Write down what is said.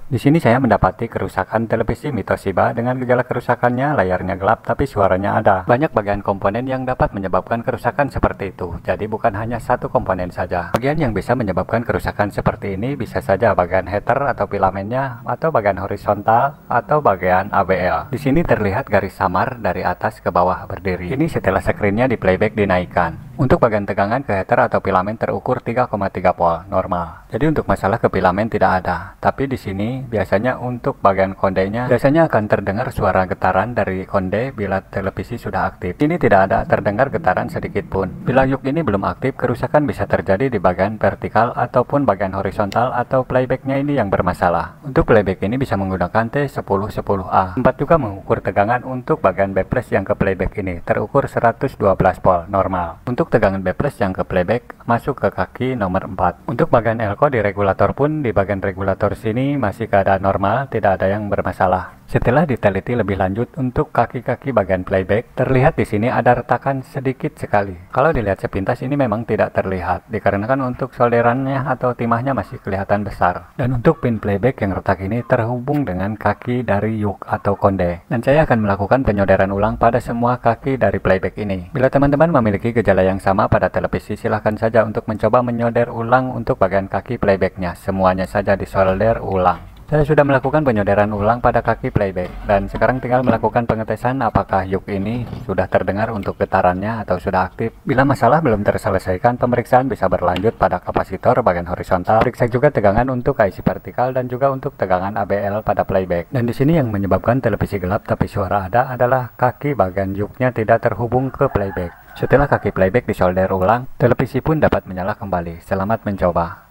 Di sini saya mendapati kerusakan televisi Toshiba dengan gejala kerusakannya layarnya gelap tapi suaranya ada. Banyak bagian komponen yang dapat menyebabkan kerusakan seperti itu. Jadi bukan hanya satu komponen saja. Bagian yang bisa menyebabkan kerusakan seperti ini bisa saja bagian header atau filamennya, atau bagian horizontal, atau bagian ABL. Di sini terlihat garis samar dari atas ke bawah berdiri. Ini setelah screen-nya di playback dinaikkan. Untuk bagian tegangan ke header atau filamen terukur 3,3 volt normal. Jadi untuk masalah ke filamen tidak ada. Tapi di sini biasanya untuk bagian kondenya biasanya akan terdengar suara getaran dari konde bila televisi sudah aktif. Ini tidak ada terdengar getaran sedikit pun. Bila yuk ini belum aktif, kerusakan bisa terjadi di bagian vertikal ataupun bagian horizontal atau playbacknya ini yang bermasalah. Untuk playback ini bisa menggunakan T1010A. Tempat juga mengukur tegangan untuk bagian B+ yang ke playback ini terukur 112 volt normal. Untuk tegangan B+ yang ke playback masuk ke kaki nomor 4. Untuk bagian elko di regulator pun di bagian regulator sini masih keadaan normal, tidak ada yang bermasalah. Setelah diteliti lebih lanjut untuk kaki-kaki bagian playback, terlihat di sini ada retakan sedikit sekali. Kalau dilihat sepintas ini memang tidak terlihat, dikarenakan untuk solderannya atau timahnya masih kelihatan besar. Dan untuk pin playback yang retak ini terhubung dengan kaki dari yuk atau konde. Dan saya akan melakukan penyolderan ulang pada semua kaki dari playback ini. Bila teman-teman memiliki gejala yang sama pada televisi, silahkan saja untuk mencoba menyolder ulang untuk bagian kaki playbacknya. Semuanya saja disolder ulang. Saya sudah melakukan penyolderan ulang pada kaki playback dan sekarang tinggal melakukan pengetesan apakah yuk ini sudah terdengar untuk getarannya atau sudah aktif. Bila masalah belum terselesaikan, pemeriksaan bisa berlanjut pada kapasitor bagian horizontal. Periksa juga tegangan untuk IC vertikal dan juga untuk tegangan ABL pada playback. Dan di sini yang menyebabkan televisi gelap tapi suara ada adalah kaki bagian yuknya tidak terhubung ke playback. Setelah kaki playback disolder ulang, televisi pun dapat menyala kembali. Selamat mencoba.